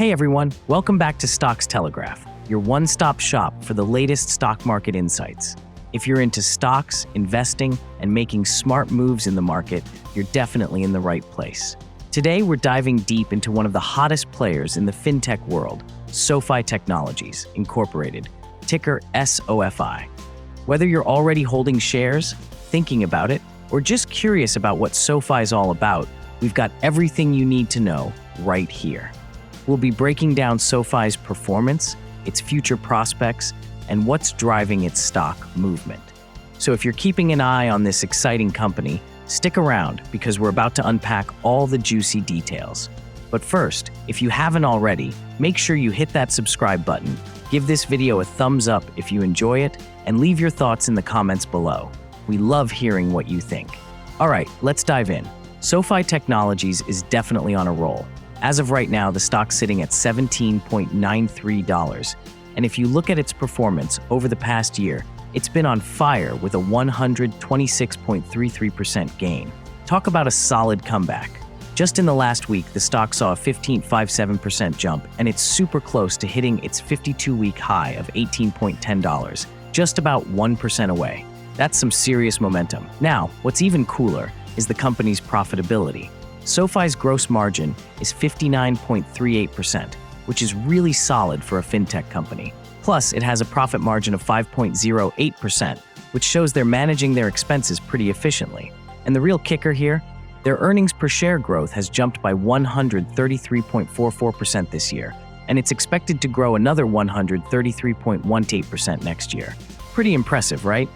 Hey everyone, welcome back to Stocks Telegraph, your one-stop shop for the latest stock market insights. If you're into stocks, investing, and making smart moves in the market, you're definitely in the right place. Today, we're diving deep into one of the hottest players in the Fintech world, SoFi Technologies, Incorporated, ticker SOFI. Whether you're already holding shares, thinking about it, or just curious about what SoFi is all about, we've got everything you need to know right here. We'll be breaking down SoFi's performance, its future prospects, and what's driving its stock movement. So if you're keeping an eye on this exciting company, stick around because we're about to unpack all the juicy details. But first, if you haven't already, make sure you hit that subscribe button, give this video a thumbs up if you enjoy it, and leave your thoughts in the comments below. We love hearing what you think. All right, let's dive in. SoFi Technologies is definitely on a roll. As of right now, the stock's sitting at $17.93. And if you look at its performance over the past year, it's been on fire with a 126.33% gain. Talk about a solid comeback. Just in the last week, the stock saw a 15.57% jump, and it's super close to hitting its 52-week high of $18.10, just about 1% away. That's some serious momentum. Now, what's even cooler is the company's profitability. SoFi's gross margin is 59.38%, which is really solid for a fintech company. Plus, it has a profit margin of 5.08%, which shows they're managing their expenses pretty efficiently. And the real kicker here? Their earnings per share growth has jumped by 133.44% this year, and it's expected to grow another 133.18% next year. Pretty impressive, right?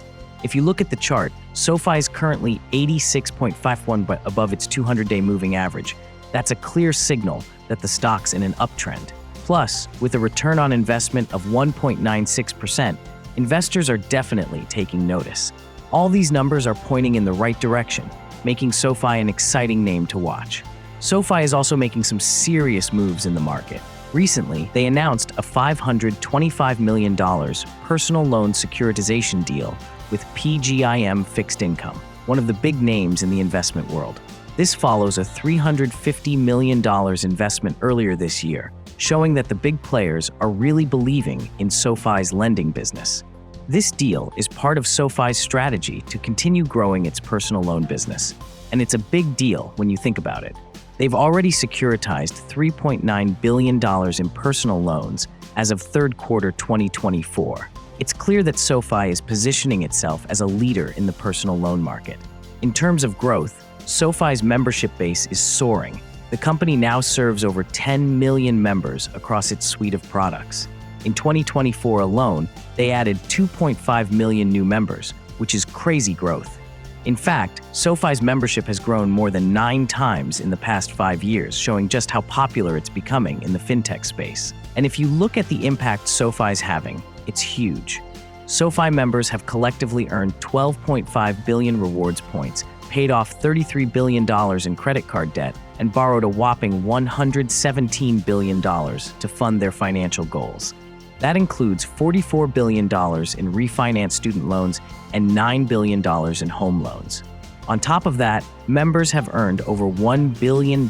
If you look at the chart, SoFi is currently 86.51 above its 200-day moving average. That's a clear signal that the stock's in an uptrend. Plus, with a return on investment of 1.96%, investors are definitely taking notice. All these numbers are pointing in the right direction, making SoFi an exciting name to watch. SoFi is also making some serious moves in the market. Recently, they announced a $525 million personal loan securitization deal with PGIM Fixed Income, one of the big names in the investment world. This follows a $350 million investment earlier this year, showing that the big players are really believing in SoFi's lending business. This deal is part of SoFi's strategy to continue growing its personal loan business, and it's a big deal when you think about it. They've already securitized $3.9 billion in personal loans as of third quarter 2024. It's clear that SoFi is positioning itself as a leader in the personal loan market. In terms of growth, SoFi's membership base is soaring. The company now serves over 10 million members across its suite of products. In 2024 alone, they added 2.5 million new members, which is crazy growth. In fact, SoFi's membership has grown more than 9 times in the past 5 years, showing just how popular it's becoming in the fintech space. And if you look at the impact SoFi's having, it's huge. SoFi members have collectively earned 12.5 billion rewards points, paid off $33 billion in credit card debt, and borrowed a whopping $117 billion to fund their financial goals. That includes $44 billion in refinanced student loans and $9 billion in home loans. On top of that, members have earned over $1 billion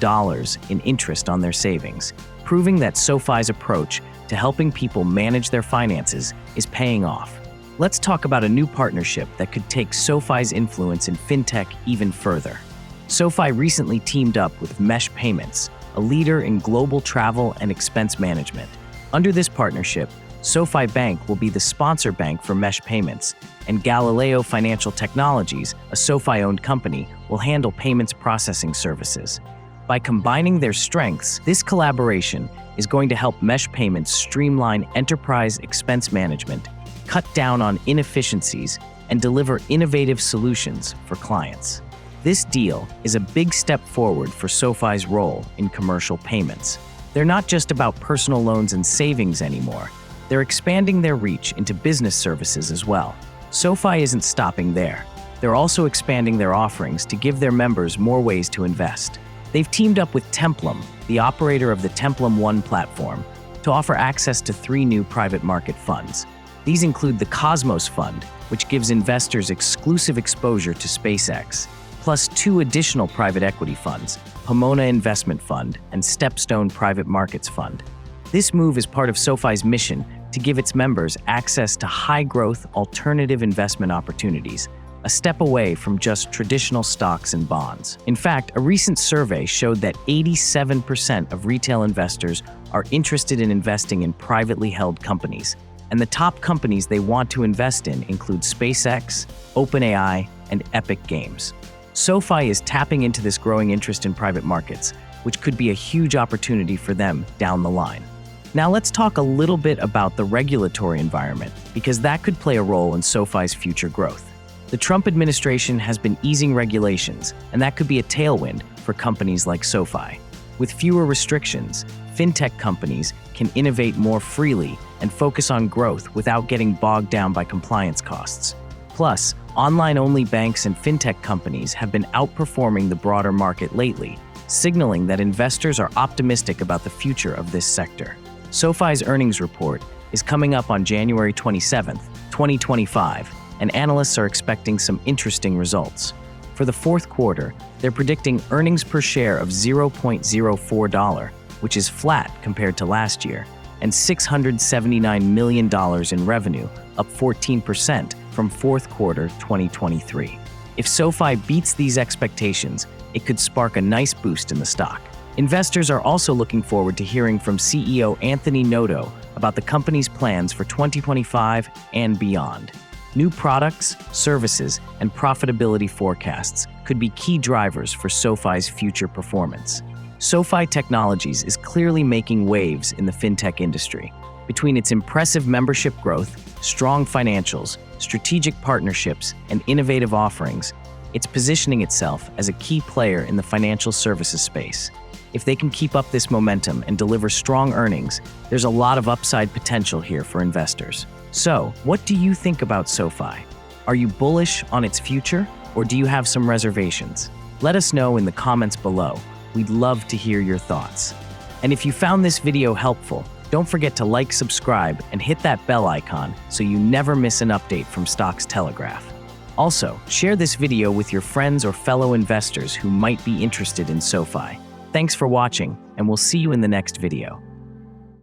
in interest on their savings, proving that SoFi's approach to helping people manage their finances is paying off. Let's talk about a new partnership that could take SoFi's influence in fintech even further. SoFi recently teamed up with Mesh Payments, a leader in global travel and expense management. Under this partnership, SoFi Bank will be the sponsor bank for Mesh Payments, and Galileo Financial Technologies, a SoFi-owned company, will handle payments processing services. By combining their strengths, this collaboration is going to help Mesh Payments streamline enterprise expense management, cut down on inefficiencies, and deliver innovative solutions for clients. This deal is a big step forward for SoFi's role in commercial payments. They're not just about personal loans and savings anymore. They're expanding their reach into business services as well. SoFi isn't stopping there. They're also expanding their offerings to give their members more ways to invest. They've teamed up with Templum, the operator of the Templum One platform, to offer access to 3 new private market funds. These include the Cosmos Fund, which gives investors exclusive exposure to SpaceX, plus 2 additional private equity funds, Pomona Investment Fund and Stepstone Private Markets Fund. This move is part of SoFi's mission to give its members access to high-growth, alternative investment opportunities, a step away from just traditional stocks and bonds. In fact, a recent survey showed that 87% of retail investors are interested in investing in privately held companies, and the top companies they want to invest in include SpaceX, OpenAI, and Epic Games. SoFi is tapping into this growing interest in private markets, which could be a huge opportunity for them down the line. Now let's talk a little bit about the regulatory environment, because that could play a role in SoFi's future growth. The Trump administration has been easing regulations, and that could be a tailwind for companies like SoFi. With fewer restrictions, Fintech companies can innovate more freely and focus on growth without getting bogged down by compliance costs. Plus, online-only banks and Fintech companies have been outperforming the broader market lately, signaling that investors are optimistic about the future of this sector. SoFi's earnings report is coming up on January 27, 2025, and analysts are expecting some interesting results. For the fourth quarter, they're predicting earnings per share of $0.04, which is flat compared to last year, and $679 million in revenue, up 14% from fourth quarter 2023. If SoFi beats these expectations, it could spark a nice boost in the stock. Investors are also looking forward to hearing from CEO Anthony Noto about the company's plans for 2025 and beyond. New products, services, and profitability forecasts could be key drivers for SoFi's future performance. SoFi Technologies is clearly making waves in the fintech industry. Between its impressive membership growth, strong financials, strategic partnerships, and innovative offerings, it's positioning itself as a key player in the financial services space. If they can keep up this momentum and deliver strong earnings, there's a lot of upside potential here for investors. So, what do you think about SoFi? Are you bullish on its future, or do you have some reservations? Let us know in the comments below. We'd love to hear your thoughts. And if you found this video helpful, don't forget to like, subscribe, and hit that bell icon so you never miss an update from Stocks Telegraph. Also, share this video with your friends or fellow investors who might be interested in SoFi. Thanks for watching, and we'll see you in the next video.